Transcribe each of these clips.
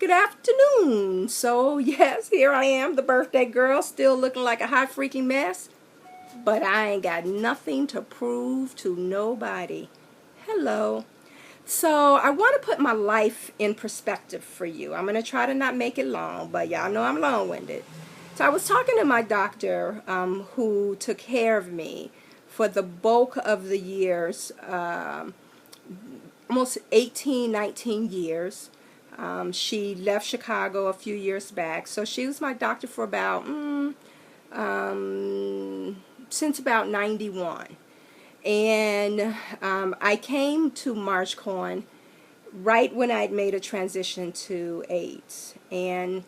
Good afternoon. So, yes, here I am, the birthday girl, still looking like a hot freaking mess. But I ain't got nothing to prove to nobody. Hello. So, I want to put my life in perspective for you. I'm going to try to not make it long, but y'all know I'm long-winded. So, I was talking to my doctor who took care of me for the bulk of the years, almost 18, 19 years. She left Chicago a few years back, so she was my doctor for about since about 91. And I came to MarchCon right when I'd made a transition to AIDS. And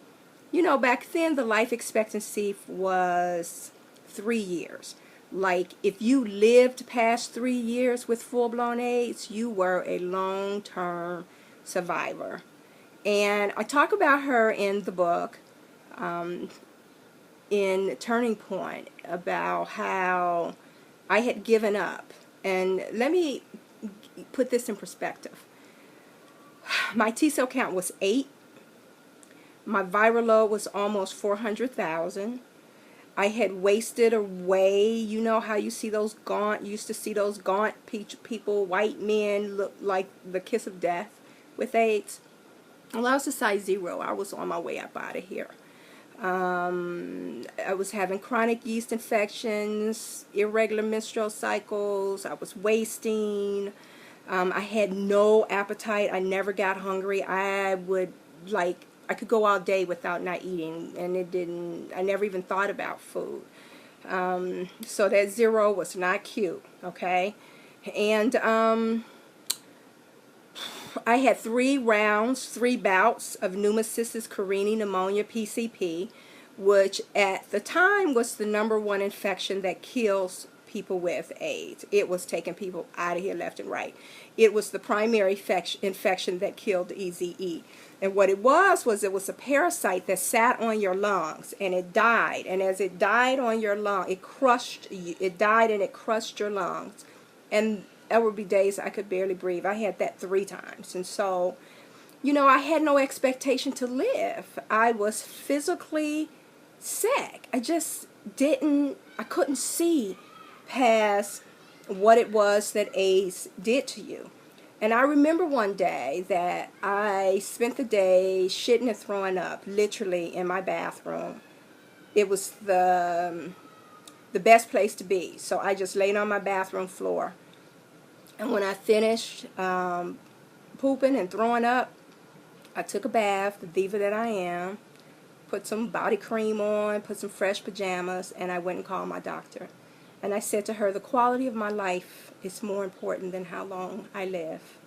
you know, back then the life expectancy was 3 years. Like, if you lived past 3 years with full-blown AIDS, you were a long-term survivor. And I talk about her in the book, in Turning Point, about how I had given up. And let me put this in perspective. My T-cell count was 8. My viral load was almost 400,000. I had wasted away. You know how you see those gaunt, you used to see those gaunt people, white men, look like the kiss of death with AIDS. Well, I was a size 0. I was on my way up out of here. I was having chronic yeast infections, irregular menstrual cycles. I was wasting. I had no appetite. I never got hungry. I could go all day without not eating, and I never even thought about food. So that 0 was not cute, okay? And I had 3 bouts of pneumocystis carinii pneumonia, PCP, which at the time was the #1 infection that kills people with AIDS. It was taking people out of here left and right. It was the primary infection that killed EZE. And what it was a parasite that sat on your lungs, and it died. And as it died on your lung, it crushed you. It died and it crushed your lungs. And there would be days I could barely breathe. I had that 3 times. And so, you know, I had no expectation to live. I was physically sick. I couldn't see past what it was that AIDS did to you. And I remember one day that I spent the day shitting and throwing up, literally in my bathroom. It was the best place to be. So I just laid on my bathroom floor. And when I finished pooping and throwing up, I took a bath, the diva that I am, put some body cream on, put some fresh pajamas, and I went and called my doctor. And I said to her, the quality of my life is more important than how long I live.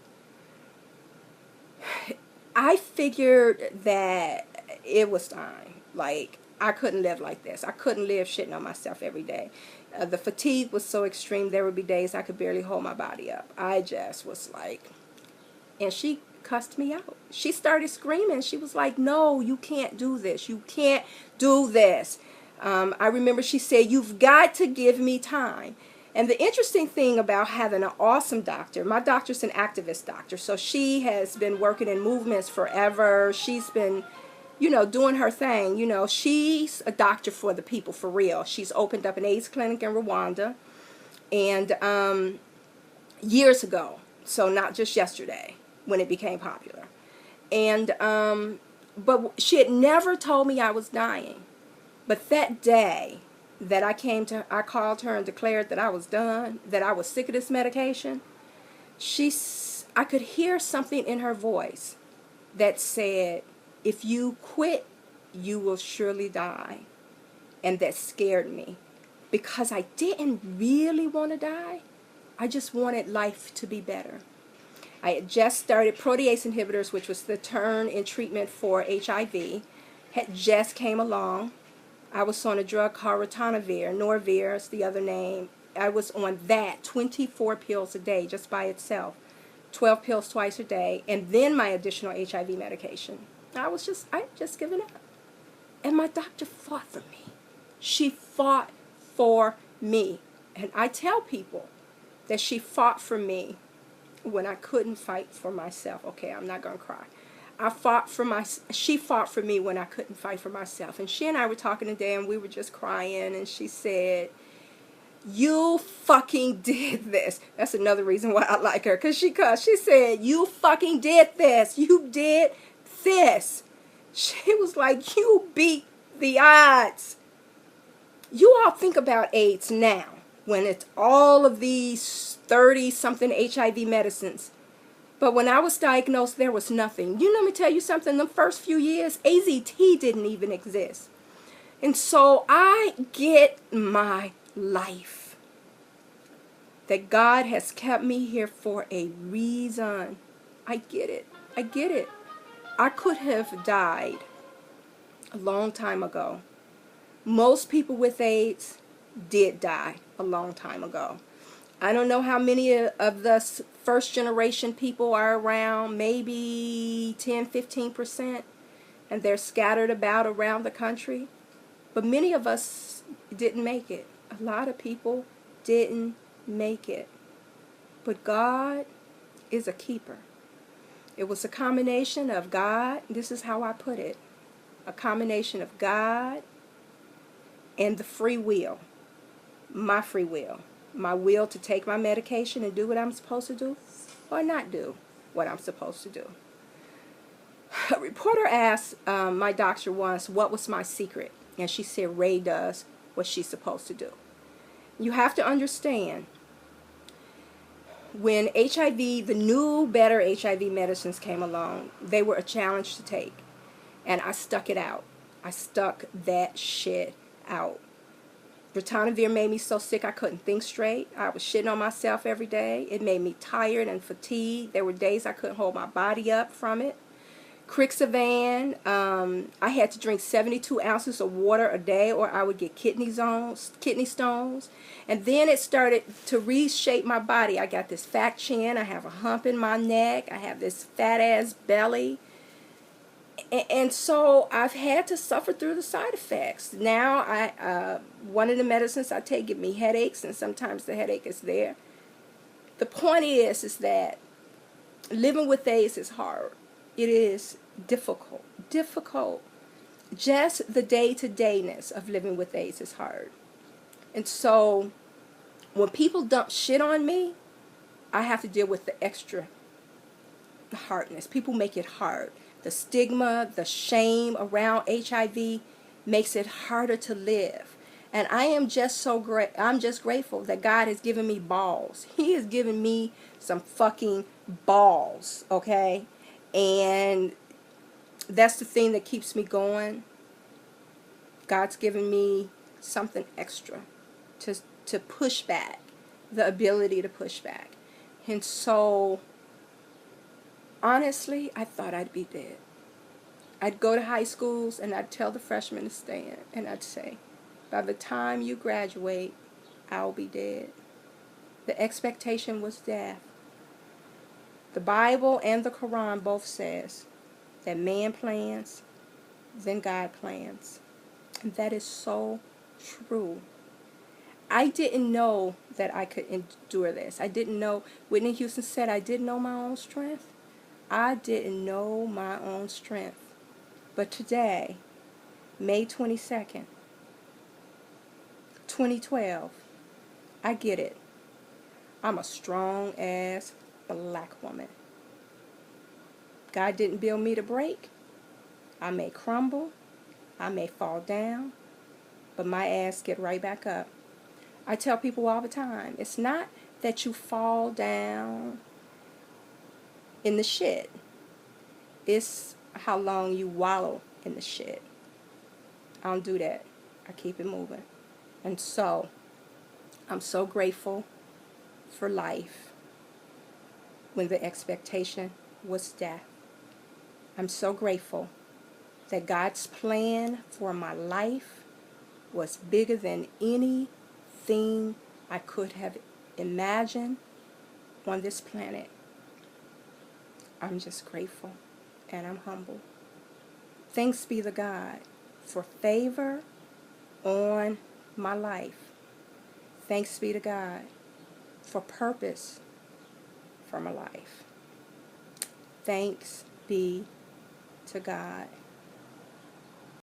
I figured that it was time. Like, I couldn't live like this. I couldn't live shitting on myself every day. The fatigue was so extreme, there would be days I could barely hold my body up. I just was like, and she cussed me out. She started screaming. She was like, no, you can't do this. You can't do this. I remember she said, you've got to give me time. And the interesting thing about having an awesome doctor, my doctor's an activist doctor, so she has been working in movements forever. She's been, you know, doing her thing. You know, she's a doctor for the people, for real. She's opened up an AIDS clinic in Rwanda, and years ago, so not just yesterday when it became popular. And but she had never told me I was dying. But that day that I called her and declared that I was done, that I was sick of this medication, I could hear something in her voice that said, if you quit, you will surely die. And that scared me, because I didn't really want to die. I just wanted life to be better. I had just started protease inhibitors, which was the turn in treatment for HIV, had just came along. I was on a drug called ritonavir, Norvir is the other name. I was on that, 24 pills a day just by itself, 12 pills twice a day, and then my additional HIV medication. I just given up. And my doctor fought for me. She fought for me. And I tell people that she fought for me when I couldn't fight for myself. Okay, I'm not going to cry. she fought for me when I couldn't fight for myself. And she and I were talking today, and we were just crying, and she said, you fucking did this. That's another reason why I like her, because she said, you fucking did this. You did this. She was like, you beat the odds. You all think about AIDS now, when it's all of these 30-something HIV medicines. But when I was diagnosed, there was nothing. You know, let me tell you something. The first few years, AZT didn't even exist. And so I get my life. That God has kept me here for a reason. I get it. I get it. I could have died a long time ago. Most people with AIDS did die a long time ago. I don't know how many of the first generation people are around, maybe 10-15%, and they're scattered about around the country. But many of us didn't make it. A lot of people didn't make it. But God is a keeper. It was a combination of God, this is how I put it, a combination of God and the free will, my free will. My will to take my medication and do what I'm supposed to do, or not do what I'm supposed to do. A reporter asked my doctor once, what was my secret? And she said, Ray does what she's supposed to do. You have to understand, when HIV, the new, better HIV medicines came along, they were a challenge to take. And I stuck it out. I stuck that shit out. Ritonavir made me so sick I couldn't think straight. I was shitting on myself every day. It made me tired and fatigued. There were days I couldn't hold my body up from it. Crixivan, I had to drink 72 ounces of water a day or I would get kidney stones. And then it started to reshape my body. I got this fat chin. I have a hump in my neck. I have this fat ass belly. And so I've had to suffer through the side effects. Now, one of the medicines I take give me headaches, and sometimes the headache is there. The point is that living with AIDS is hard. It is difficult. Just the day-to-dayness of living with AIDS is hard. And so when people dump shit on me, I have to deal with the extra hardness. People make it hard. The stigma, the shame around HIV makes it harder to live. And I am just so great. I'm just grateful that God has given me balls. He has given me some fucking balls, okay? And that's the thing that keeps me going. God's given me something extra to push back, the ability to push back. And so honestly, I thought I'd be dead. I'd go to high schools and I'd tell the freshmen to stand and I'd say, by the time you graduate, I'll be dead. The expectation was death. The Bible and the Quran both says that man plans, then God plans. And that is so true. I didn't know that I could endure this. I didn't know. Whitney Houston said I didn't know my own strength. I didn't know my own strength. But today, May 22nd, 2012, I get it. I'm a strong-ass black woman. God didn't build me to break. I may crumble. I may fall down. But my ass get right back up. I tell people all the time, it's not that you fall down in the shit. It's how long you wallow in the shit. I don't do that. I keep it moving. And so, I'm so grateful for life when the expectation was death. I'm so grateful that God's plan for my life was bigger than anything I could have imagined on this planet. I'm just grateful and I'm humble. Thanks be to God for favor on my life. Thanks be to God for purpose for my life. Thanks be to God.